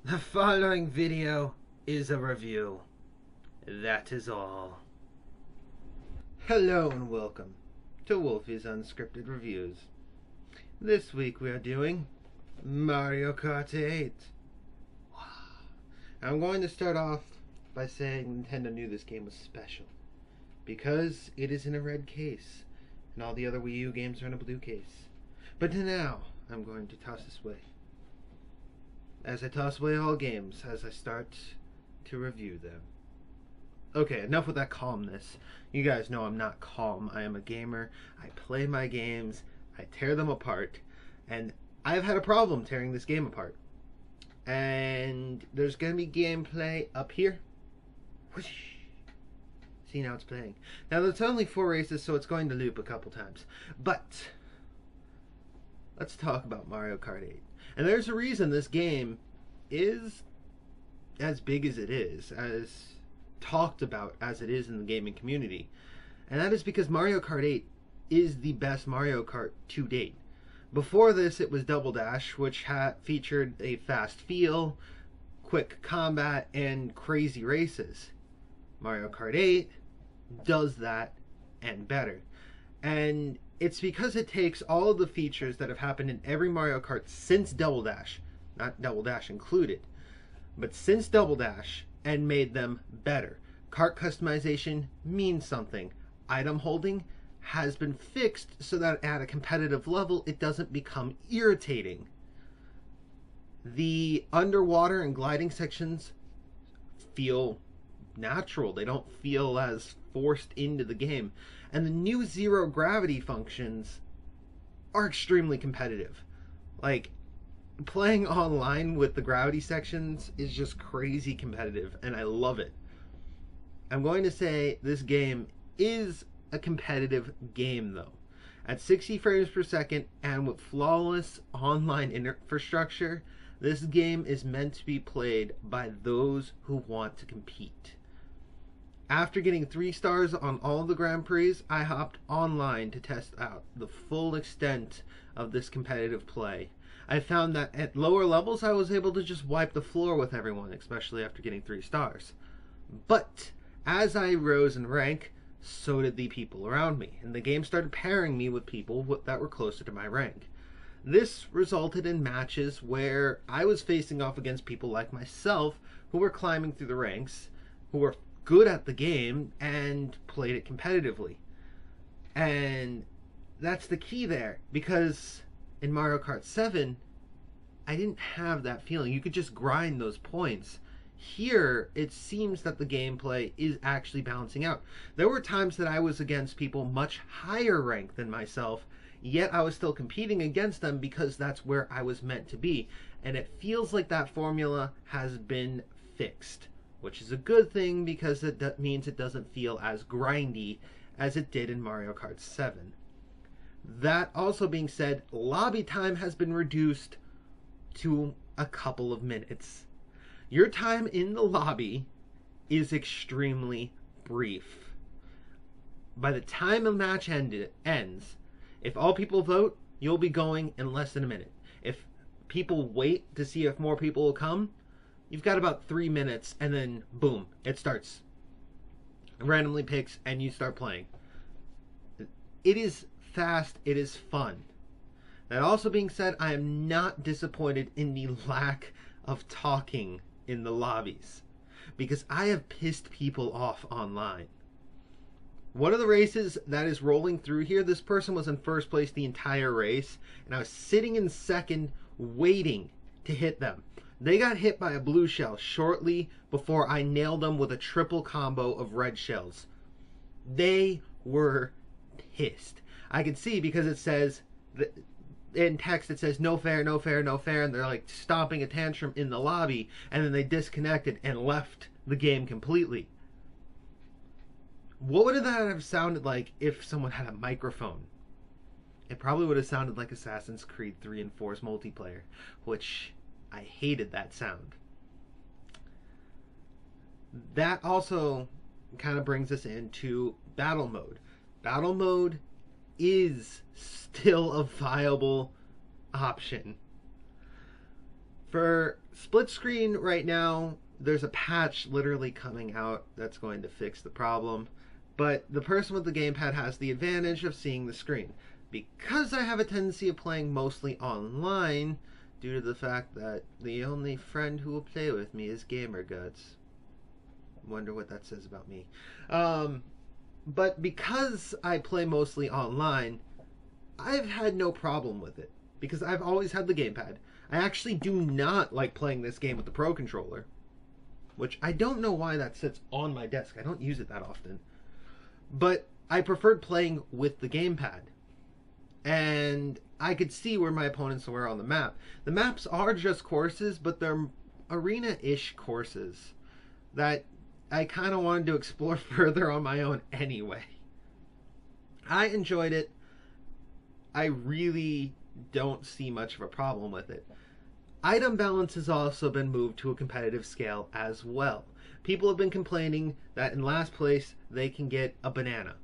The following video is a review. That is all. Hello and welcome to Wolfy's Unscripted Reviews. This week we are doing Mario Kart 8. I'm going to start off by saying Nintendo knew this game was special because it is in a red case and all the other Wii U games are in a blue case. But now I'm going to toss this away. As I toss away all games as I start to review them. Okay, enough with that calmness. You guys know I'm not calm. I am a gamer. I play my games. I tear them apart. And I've had a problem tearing this game apart. And there's going to be gameplay up here. Whoosh. See, now it's playing. Now, there's only 4 races, so it's going to loop a couple times. But let's talk about Mario Kart 8. And there's a reason this game is as big as it is, as talked about as it is in the gaming community. And that is because Mario Kart 8 is the best Mario Kart to date. Before this, it was Double Dash, which featured a fast feel, quick combat, and crazy races. Mario Kart 8 does that and better. And it's because it takes all of the features that have happened in every Mario Kart since Double Dash, not Double Dash included, but since Double Dash, and made them better. Kart customization means something. Item holding has been fixed so that at a competitive level it doesn't become irritating. The underwater and gliding sections feel natural. They don't feel as forced into the game. And the new zero gravity functions are extremely competitive. Like, playing online with the gravity sections is just crazy competitive, and I love it. I'm going to say this game is a competitive game, though. At 60 frames per second and with flawless online infrastructure, this game is meant to be played by those who want to compete. After getting 3 stars on all the Grand Prix, I hopped online to test out the full extent of this competitive play. I found that at lower levels I was able to just wipe the floor with everyone, especially after getting 3 stars. But as I rose in rank, so did the people around me, and the game started pairing me with people that were closer to my rank. This resulted in matches where I was facing off against people like myself who were climbing through the ranks, who were good at the game and played it competitively. And that's the key there, because in Mario Kart 7 I didn't have that feeling. You could just grind those points. Here it seems that the gameplay is actually balancing out. There were times that I was against people much higher rank than myself, yet I was still competing against them because that's where I was meant to be. And it feels like that formula has been fixed, which is a good thing because it means it doesn't feel as grindy as it did in Mario Kart 7. That also being said, lobby time has been reduced to a couple of minutes. Your time in the lobby is extremely brief. By the time a match ends, if all people vote, you'll be going in less than a minute. If people wait to see if more people will come, you've got about 3 minutes, and then boom, it starts. It randomly picks, and you start playing. It is fast, it is fun. That also being said, I am not disappointed in the lack of talking in the lobbies, because I have pissed people off online. One of the races that is rolling through here, this person was in first place the entire race, and I was sitting in second waiting to hit them. They got hit by a blue shell shortly before I nailed them with a triple combo of red shells. They were pissed. I could see because it says, in text it says no fair, no fair, no fair, and they're like stomping a tantrum in the lobby, and then they disconnected and left the game completely. What would that have sounded like if someone had a microphone? It probably would have sounded like Assassin's Creed 3 and 4's multiplayer, which I hated that sound. That also kind of brings us into battle mode. Battle mode is still a viable option. For split screen right now, there's a patch literally coming out that's going to fix the problem. But the person with the gamepad has the advantage of seeing the screen. Because I have a tendency of playing mostly online, due to the fact that the only friend who will play with me is Gamer Guts. Wonder what that says about me. But because I play mostly online, I've had no problem with it. Because I've always had the gamepad. I actually do not like playing this game with the Pro Controller. Which I don't know why that sits on my desk. I don't use it that often. But I preferred playing with the gamepad. And I could see where my opponents were on the map. The maps are just courses, but they're arena-ish courses that I kind of wanted to explore further on my own anyway. I enjoyed it. I really don't see much of a problem with it. Item balance has also been moved to a competitive scale as well. People have been complaining that in last place they can get a banana.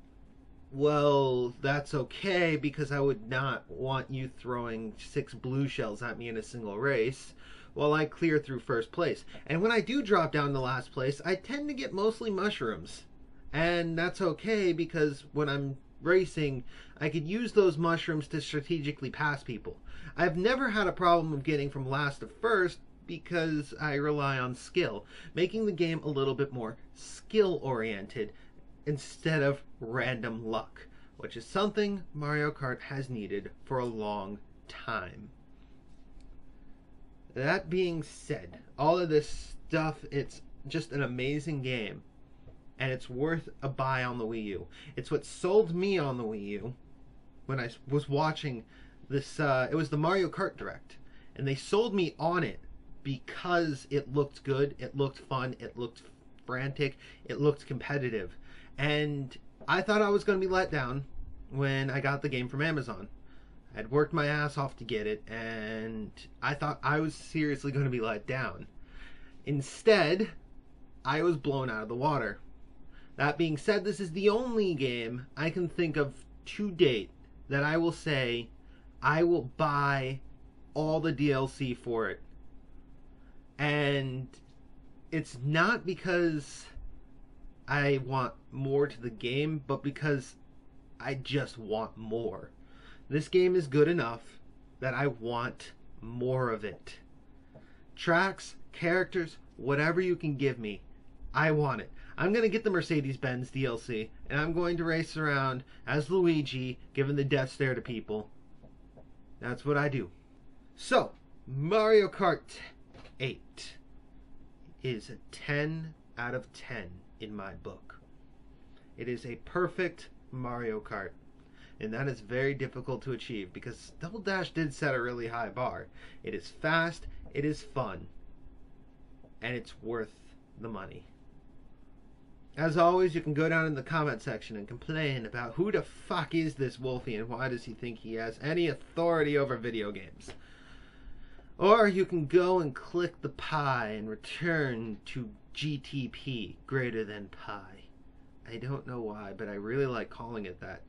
Well, that's okay, because I would not want you throwing 6 blue shells at me in a single race while I clear through first place. And when I do drop down to last place, I tend to get mostly mushrooms. And that's okay, because when I'm racing, I could use those mushrooms to strategically pass people. I've never had a problem of getting from last to first, because I rely on skill, making the game a little bit more skill-oriented instead of random luck, which is something Mario Kart has needed for a long time. That being said, all of this stuff, it's just an amazing game, and it's worth a buy on the Wii U. It's what sold me on the Wii U when I was watching this, it was the Mario Kart Direct, and they sold me on it because it looked good, it looked fun, it looked frantic, it looked competitive. And I thought I was going to be let down when I got the game from Amazon. I'd worked my ass off to get it, and I thought I was seriously going to be let down. Instead, I was blown out of the water. That being said, this is the only game I can think of to date that I will say I will buy all the DLC for it. And it's not because I want more to the game, but because I just want more. This game is good enough that I want more of it. Tracks, characters, whatever you can give me, I want it. I'm going to get the Mercedes-Benz DLC, and I'm going to race around as Luigi, giving the death stare to people. That's what I do. So, Mario Kart 8 is a 10 out of 10 in my book. It is a perfect Mario Kart, and that is very difficult to achieve because Double Dash did set a really high bar. It is fast, it is fun, and it's worth the money. As always, you can go down in the comment section and complain about who the fuck is this Wolfy and why does he think he has any authority over video games. Or you can go and click the pie and return to GTP, GreaterThanPie. I don't know why, but I really like calling it that.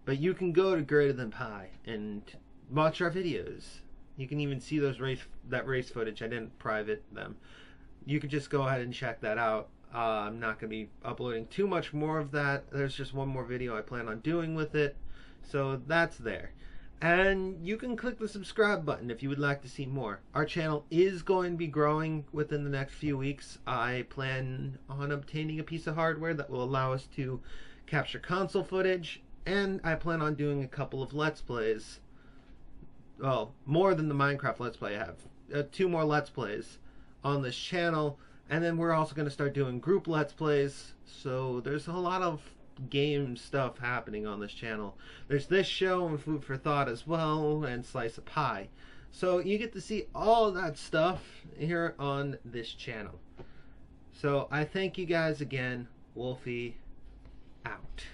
But you can go to GreaterThanPie and watch our videos. You can even see those that race footage. I didn't private them. You can just go ahead and check that out. I'm not going to be uploading too much more of that. There's just one more video I plan on doing with it. So that's there. And you can click the subscribe button if you would like to see more. Our channel is going to be growing within the next few weeks. I plan on obtaining a piece of hardware that will allow us to capture console footage. And I plan on doing a couple of Let's Plays. Well, more than the Minecraft Let's Play I have. 2 more Let's Plays on this channel. And then we're also going to start doing group Let's Plays. So there's a lot of game stuff happening on this channel. There's this show and Food for Thought as well, and Slice of Pie. So you get to see all that stuff here on this channel. So I thank you guys again. Wolfy out.